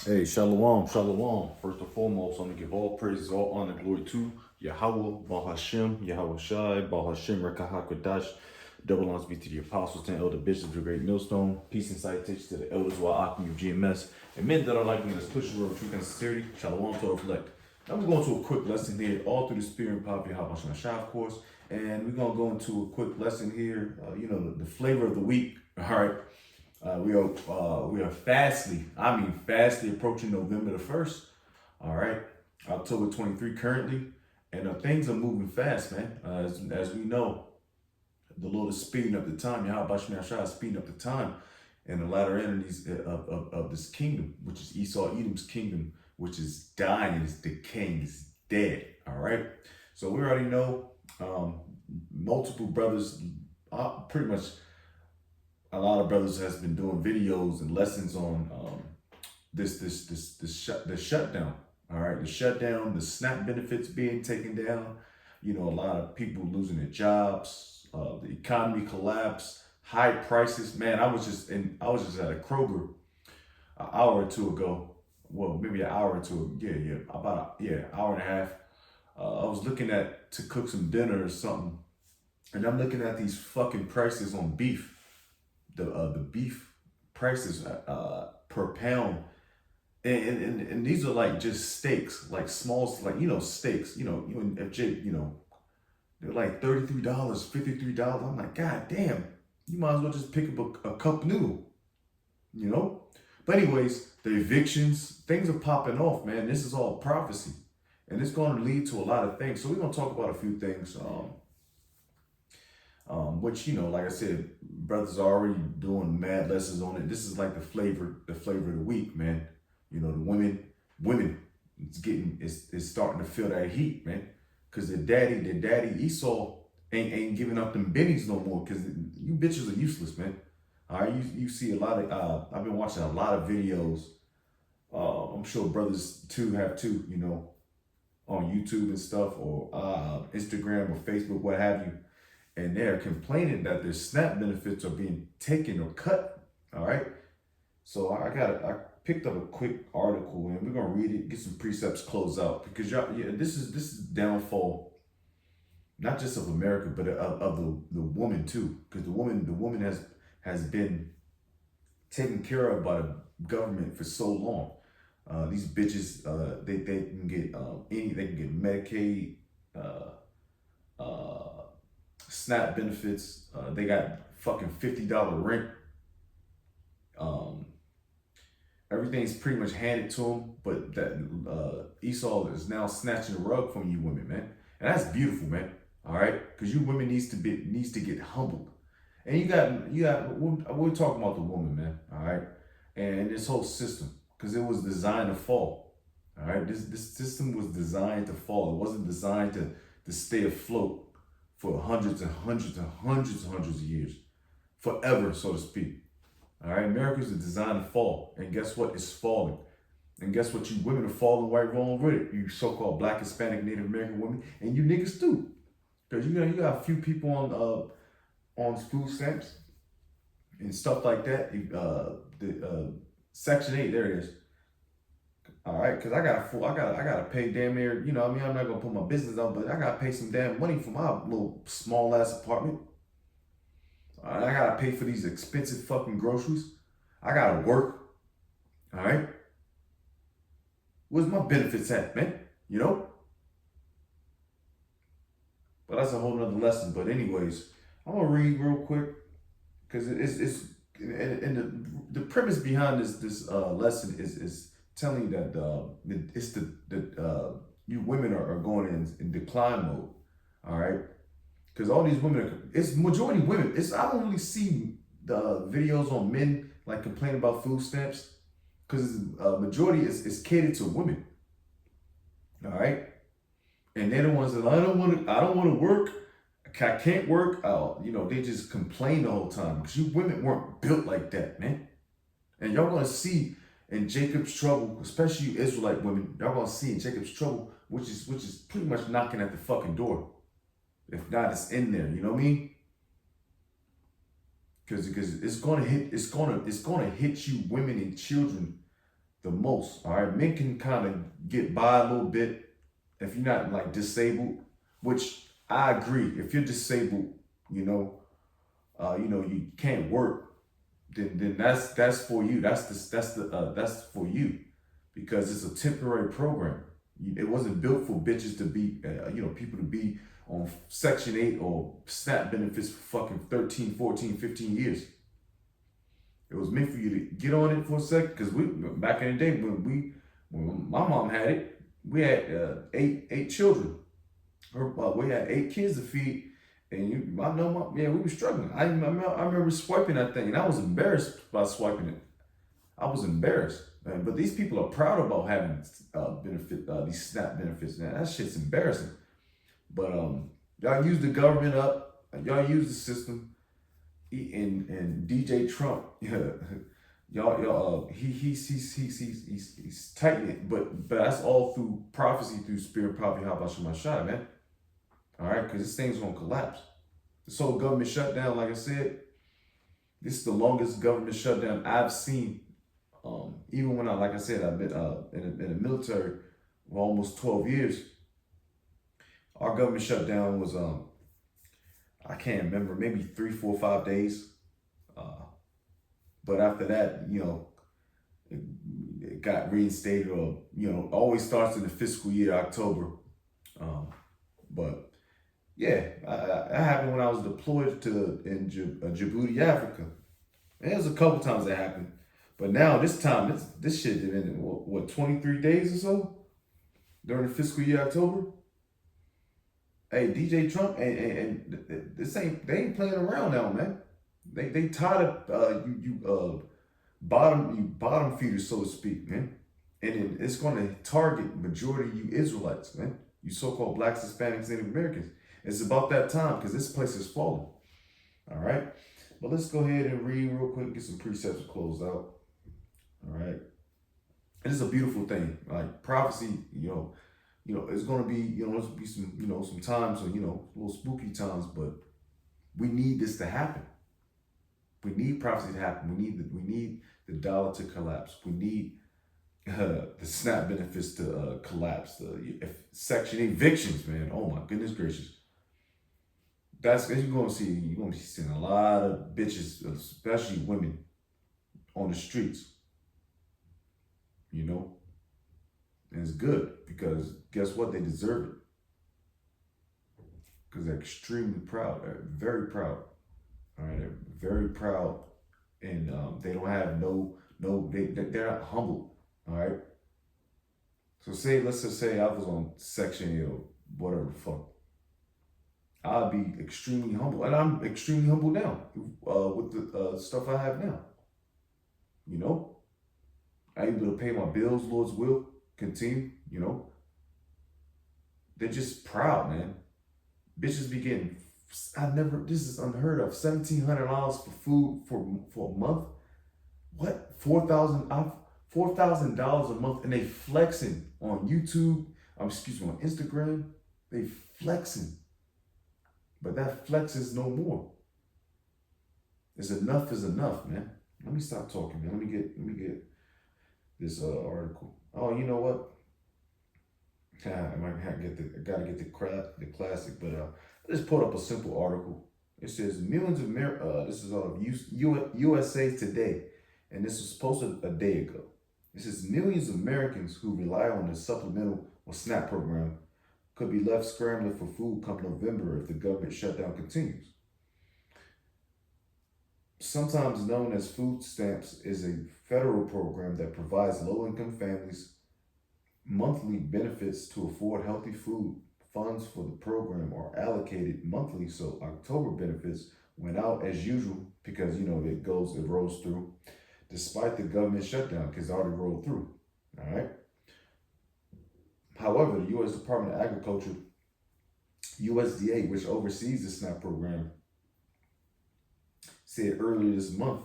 Hey, shalom, shalom. First and foremost, I'm going to give all praises, all honor, glory to Yahweh, Bahashem, Yahweh Shai, Bahashem, Rekahakodash. Double honors be to the apostles, 10 elder bishops, the great millstone. Peace and salutation to the elders, Wa'akim of GMS, and men that are like me, let's push the road of truth and sincerity. Shalom to reflect. Now we're going to a quick lesson here, all through the spirit and power of Yahweh Shai, of course. And we're going to go into a quick lesson here, the flavor of the week. All right. We are fastly approaching November the 1st. All right, October 23 currently, and things are moving fast, man. As we know, the Lord is speeding up the time. Yahweh Shai is speeding up the time, and the latter enemies of this kingdom, which is Esau Edom's kingdom, which is dying, is decaying, is dead. All right, so we already know multiple brothers, pretty much a lot of brothers has been doing videos and lessons on the shutdown. All right, the shutdown, the SNAP benefits being taken down. You know, a lot of people losing their jobs. The economy collapse, high prices. Man, I was just at a Kroger an hour or two ago. Well, maybe an hour or two. Hour and a half. I was looking at to cook some dinner or something, and I'm looking at these fucking prices on beef. The beef prices per pound, and these are like just steaks, like small, like steaks, you and FJ, they're like $33, $53. I'm like, God damn, you might as well just pick up a cup noodle, you know. But anyways, the evictions, things are popping off, man. This is all prophecy, and it's going to lead to a lot of things. So we're going to talk about a few things. Which like I said, brothers are already doing mad lessons on it. This is like the flavor of the week, man. The women, it's starting to feel that heat, man. Cause their daddy Esau ain't giving up them bennies no more. Cause you bitches are useless, man. All right, you see a lot of. I've been watching a lot of videos. I'm sure brothers have too. On YouTube and stuff, or Instagram or Facebook, what have you, and they're complaining that their SNAP benefits are being taken or cut. All right. So I picked up a quick article, and we're gonna read it, get some precepts, close out, because this is downfall, not just of America, but of the woman too, because the woman has been taken care of by the government for so long. These bitches, they can get they can get Medicaid, SNAP benefits. They got fucking $50 rent. Um, Everything's pretty much handed to them, but that Esau is now snatching the rug from you women, man, and that's beautiful, man. All right, because you women needs to get humbled, and we're talking about the woman, man. All right, and this whole system, because it was designed to fall. All right, this system was designed to fall. It wasn't designed to stay afloat for hundreds and hundreds and hundreds of years, forever, so to speak. All right, America's a designed to fall, and guess what? It's falling. And guess what? You women are falling right wrong with it. You so-called Black, Hispanic, Native American women, and you niggas too, because you got a few people on food stamps and stuff like that. The Section 8, there it is. All right, because I gotta pay damn near. I'm not gonna put my business out, but I gotta pay some damn money for my little small ass apartment. All right, I gotta pay for these expensive fucking groceries. I gotta work. All right, where's my benefits at, man? But that's a whole nother lesson. But anyways, I'm gonna read real quick because it's and the premise behind this lesson is telling you that it's you women are going in decline mode. All right, because all these women it's majority women. I don't really see the videos on men like complaining about food stamps, because majority is catered to women. All right, and they're the ones that I don't want to work. I can't work. They just complain the whole time, because you women weren't built like that, man. And y'all gonna see in Jacob's trouble, especially you Israelite women, y'all gonna see in Jacob's trouble, which is pretty much knocking at the fucking door. If not, it's in there. You know what I mean? Because it's gonna hit you women and children the most. All right, men can kind of get by a little bit if you're not like disabled, which I agree. If you're disabled, you can't work, then that's for you. That's for you, because it's a temporary program. It wasn't built for bitches to be, people to be on Section 8 or SNAP benefits for fucking 13, 14, 15 years. It was meant for you to get on it for a second, because we back in the day when my mom had it, we had eight children. We had 8 kids to feed, and we were struggling. I remember swiping that thing, and I was embarrassed by swiping it. I was embarrassed, man. But these people are proud about having these SNAP benefits. Man, that shit's embarrassing. But y'all use the government up. Y'all use the system. And DJ Trump, he's tightening it, but that's all through prophecy, through spirit, prophecy. How about you, my shot, man? All right, because this thing's gonna collapse. This whole government shutdown, like I said, this is the longest government shutdown I've seen. Even when like I said, I've been in the military for almost 12 years. Our government shutdown was I can't remember, maybe 3, 4, 5 days. But after that, it got reinstated, or, always starts in the fiscal year, October. But yeah, that happened when I was deployed in Djibouti, Africa. And there was a couple times that happened. But now this time, this shit did in, 23 days or so? During the fiscal year, October? Hey, DJ Trump and they ain't playing around now, man. They tired of bottom feeders, so to speak, man. And it's going to target majority of you Israelites, man. You so-called blacks, Hispanics, Native Americans. It's about that time, because this place is falling. All right, but let's go ahead and read real quick, get some precepts to close out. All right, and it's a beautiful thing, like prophecy. It's gonna be, there's be some times, a little spooky times, but we need this to happen. We need prophecy to happen. We need the dollar to collapse. We need the SNAP benefits to collapse. The Section 8 evictions, man. Oh my goodness gracious. You're gonna be seeing a lot of bitches, especially women, on the streets. And it's good, because guess what? They deserve it. Because they're extremely proud. They're very proud. All right, they're very proud, and they don't have they're not humble. All right. So let's just say I was on Section 8 or whatever the fuck. I'd be extremely humble, and I'm extremely humble now with the stuff I have now. I'm able to pay my bills, Lord's will continue. They're just proud, man. Bitches be getting, this is unheard of, $1,700 for food for a month. What? $4,000 a month, and they flexing on YouTube. On Instagram. They flexing, but that flex is no more. Enough is enough, man. Let me stop talking, man. Let me get this article. Oh, you know what? I gotta get the classic, but I just pulled up a simple article. It says millions of this is out of USA Today, and this was posted a day ago. It says millions of Americans who rely on the supplemental or SNAP program could be left scrambling for food come November if the government shutdown continues. Sometimes known as food stamps, is a federal program that provides low-income families monthly benefits to afford healthy food. Funds for the program are allocated monthly, so October benefits went out as usual because it rolls through, despite the government shutdown, because it already rolled through. All right. However, the U.S. Department of Agriculture, USDA, which oversees the SNAP program, said earlier this month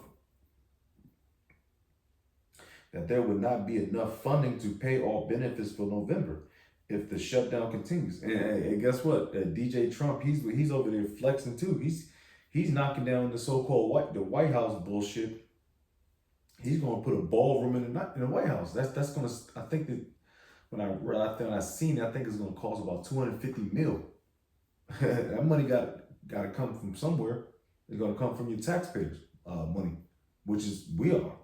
that there would not be enough funding to pay all benefits for November if the shutdown continues. And guess what? DJ Trump, he's over there flexing too. He's knocking down the so-called White House bullshit. He's gonna put a ballroom in the White House. That's gonna. I think that when I seen it, I think it's gonna cost about 250 mil. That money got to come from somewhere. It's gonna come from your taxpayers' money, which is we are.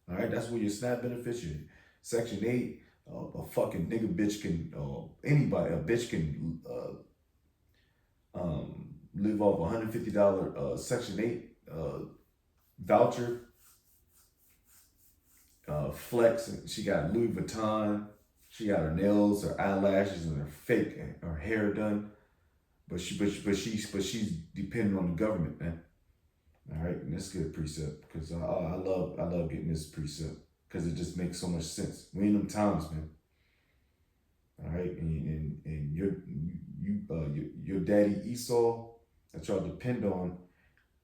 All right, that's where your SNAP benefits, your Section 8, a fucking nigga bitch can, anybody, a bitch can live off $150 Section 8 voucher, flex. And she got Louis Vuitton. She got her nails, her eyelashes, and her fake, and her hair done. But she's dependent on the government, man. All right, and let's get a precept because I love getting this precept because it just makes so much sense. We in them times, man. All right, and your daddy Esau that y'all depend on,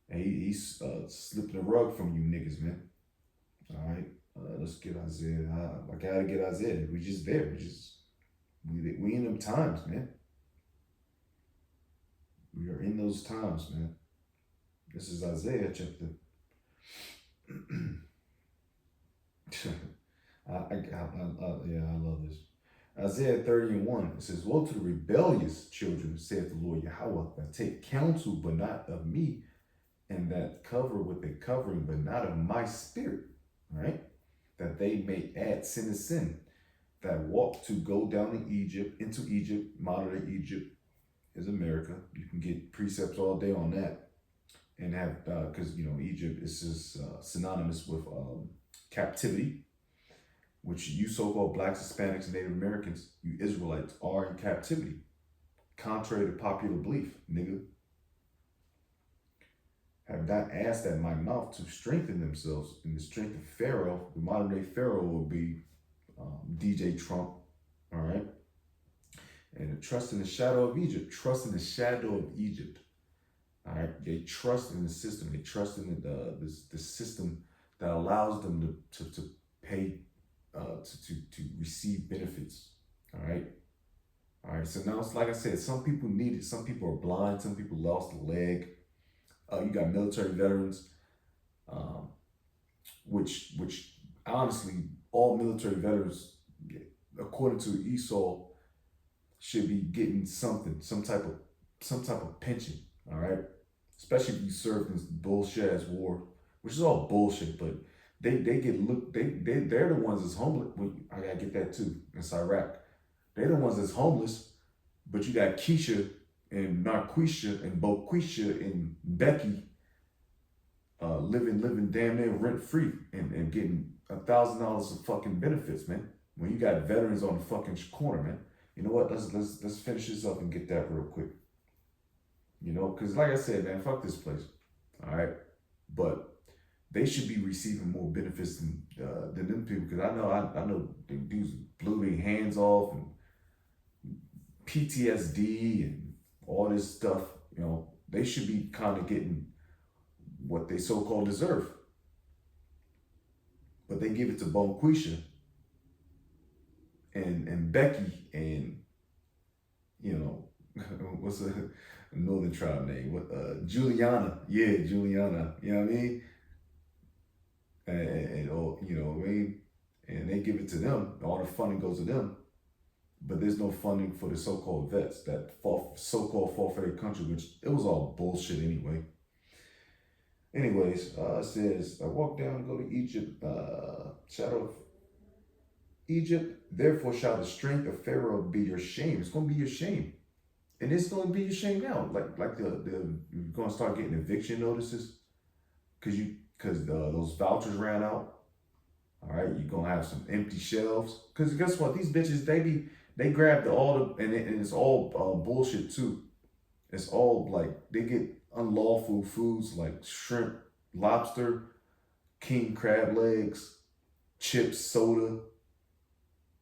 and he's slipping the rug from you niggas, man. All right, let's get Isaiah. I gotta get Isaiah. We just there. We in them times, man. We are in those times, man. This is Isaiah chapter. Yeah, I love this. Isaiah 30 and 1. It says, woe to the rebellious children, saith the Lord Yahweh, that take counsel, but not of me, and that cover with a covering, but not of my spirit. All right? That they may add sin to sin, that walk to go down into Egypt, modern day Egypt is America. You can get precepts all day on that. And have, because, Egypt is just synonymous with captivity, which you so-called blacks, Hispanics, and Native Americans, you Israelites, are in captivity, contrary to popular belief, nigga. Have not asked at my mouth to strengthen themselves in the strength of Pharaoh. The modern day Pharaoh will be DJ Trump, all right? And trust in the shadow of Egypt, trust in the shadow of Egypt. All right, they trust in the system. They trust in the system that allows them to pay to receive benefits. All right. So now it's like I said, some people need it. Some people are blind. Some people lost a leg. You got military veterans, which honestly, all military veterans, according to Esau, should be getting something, some type of pension. All right. Especially if you served in this bullshit ass war, which is all bullshit, but they're the ones that's homeless. I gotta get that too. It's Iraq. They're the ones that's homeless, but you got Keisha and Narquisha and Boquisha and Becky living damn near rent free and getting $1,000 of fucking benefits, man. When you got veterans on the fucking corner, man. You know what? Let's finish this up and get that real quick. Because like I said, man, fuck this place. All right. But they should be receiving more benefits than them people. Because I know the dudes blew their hands off and PTSD and all this stuff. They should be kind of getting what they so-called deserve. But they give it to Bonquisha and Becky and, what's a northern tribe name? What Juliana. Yeah, Juliana. You know what I mean? And all, what I mean? And they give it to them. All the funding goes to them. But there's no funding for the so-called vets, that so-called forfeited country, which it was all bullshit anyway. Anyways, it says, I walk down and go to Egypt, shadow of Egypt, therefore shall the strength of Pharaoh be your shame. It's going to be your shame. And it's going to be your shame now. Like you're going to start getting eviction notices because those vouchers ran out. All right, you're going to have some empty shelves. Because guess what? These bitches, they grab and it's all bullshit too. It's all like, they get unlawful foods like shrimp, lobster, king crab legs, chips, soda.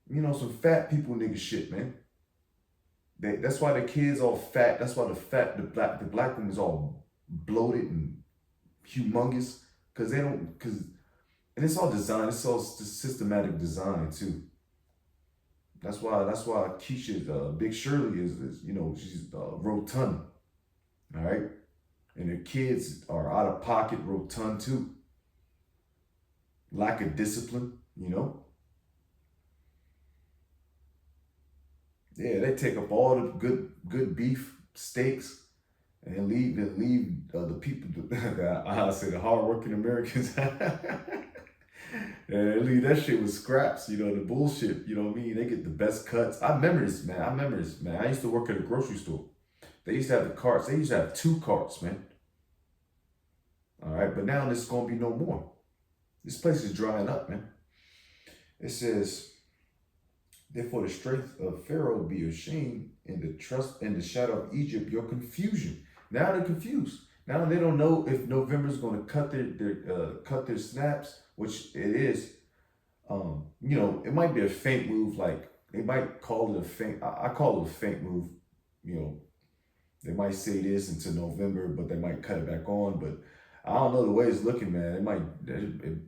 Some fat people nigga shit, man. That's why the kids all fat. That's why the black women's all bloated and humongous. And it's all design. It's all systematic design too. That's why Keisha, Big Shirley is she's rotund. All right. And their kids are out of pocket rotund too. lack of discipline, you know. Yeah, they take up all the good beef steaks and leave the people I say the hardworking Americans. And they leave that shit with scraps, you know, the bullshit, you know what I mean? They get the best cuts. I remember this, man. I remember this, man. I used to work at a grocery store. They used to have the carts. They used to have two carts, man. All right, but now there's gonna be no more. This place is drying up, man. It says, therefore the strength of Pharaoh be ashamed, and the trust in the shadow of Egypt, your confusion. Now they're confused. Now they don't know if November's gonna cut cut their snaps, which it is. You know, it might be a feint move, like they might call it a feint. I call it a feint move. You know, they might say this into November, but they might cut it back on. But I don't know the way it's looking, man.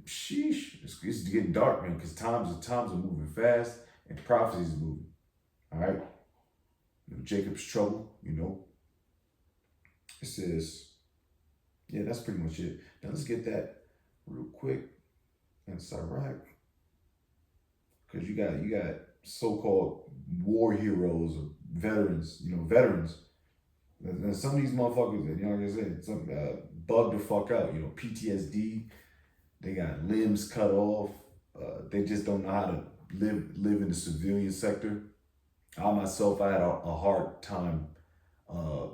Sheesh, it's getting dark, man, because times are moving fast and prophecy is moving. All right, you know, Jacob's trouble. You know, it says, yeah, that's pretty much it. Now let's get that real quick in Sirach, because you got so-called war heroes or veterans. You know, veterans. And some of these motherfuckers, you know, like I said, some bug the fuck out. You know, PTSD. They got limbs cut off. They just don't know how to live in the civilian sector. I myself, I had a hard time, uh,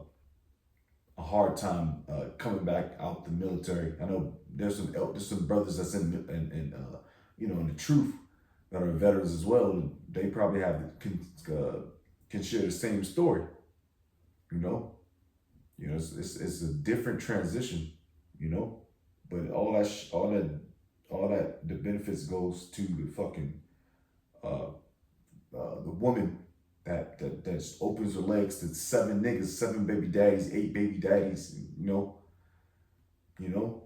coming back out the military. I know there's some brothers that's you know, in the truth that are veterans as well. They probably can share the same story. You know, it's a different transition. You know, but all that the benefits goes to the fucking uh, the woman that just opens her legs to seven niggas, seven baby daddies, eight baby daddies. You know.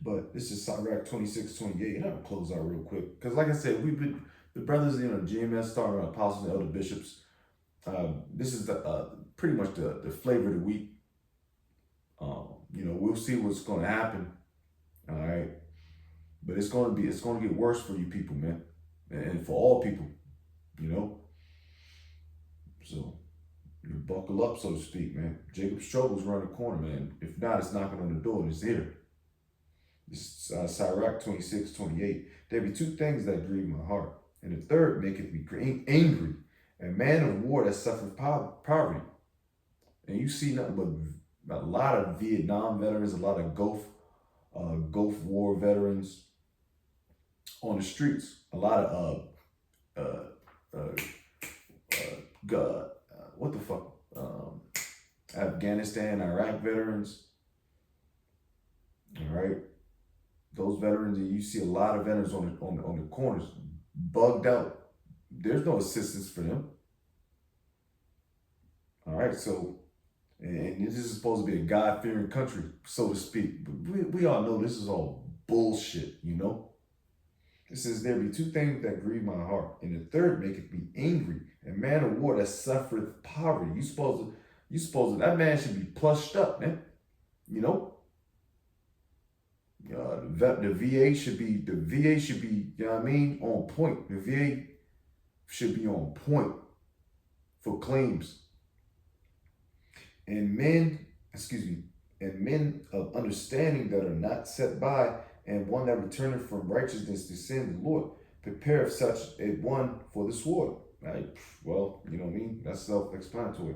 But this is Sirach 26:28, and I'll close out real quick because, like I said, we've been the brothers, you know, GMS, starting apostles and elder bishops. This is the pretty much the flavor of the week. You know, we'll see what's going to happen. All right, but it's going to get worse for you people, man, and for all people. You know, so you buckle up, so to speak, man. Jacob's trouble's around the corner, man. If not, it's knocking on the door and it's here. This is Sirach 26:28. There be two things that grieve my heart, and the third maketh me angry. A man of war that suffereth poverty. And you see nothing but a lot of Vietnam veterans, a lot of Gulf War veterans on the streets. A lot of what the fuck? Afghanistan, Iraq veterans. All right, those veterans, and you see a lot of veterans on the corners, bugged out. There's no assistance for them. All right, so, and this is supposed to be a God-fearing country, so to speak. But we all know this is all bullshit, you know? It says, there be two things that grieve my heart, and the third maketh me angry. A man of war that suffereth poverty. You supposed to, that man should be plushed up, man. You know? The VA should be, you know what I mean, on point. The VA should be on point for claims. And men of understanding that are not set by, and one that returneth from righteousness to sin, the Lord prepare such a one for the sword. Right? Well, you know what I mean? That's self-explanatory.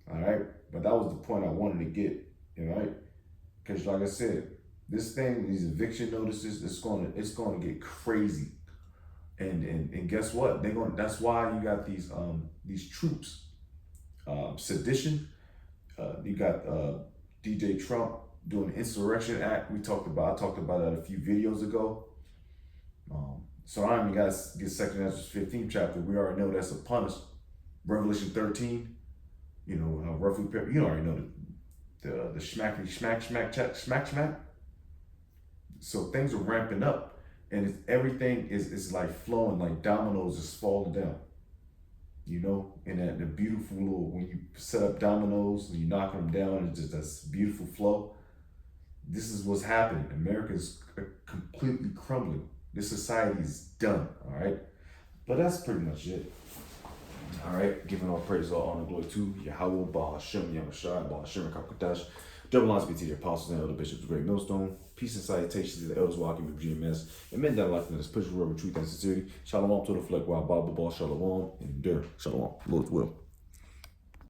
All right, but that was the point I wanted to get. All right, because like I said, this thing, these eviction notices, it's going to get crazy. And guess what? That's why you got these troops, sedition. You got DJ Trump doing the Insurrection Act. I talked about that a few videos ago. So I don't even got to get 2 Ezra 15th chapter. We already know that's upon us. Revelation 13. You know, roughly. You already know the smack. So things are ramping up, and everything is like flowing like dominoes, just falling down. You know, and that the beautiful little, when you set up dominoes and you knock them down, it's just this beautiful flow. This is what's happening. America is completely crumbling. This society is done. All right. But that's pretty much it. All right. Giving all praise, all honor, glory to Yahweh, Baal Hashem, Yamashai, Baal Hashem, Kakadash. Double honors be to the apostles and elder bishops of Great Millstone. Peace and salutations to the elders walking with GMS. And men that life in this push, rubber, truth, and sincerity. Shalom to the fleck, while Baba Ball, Shalom, and endure. Shalom. Lord's will.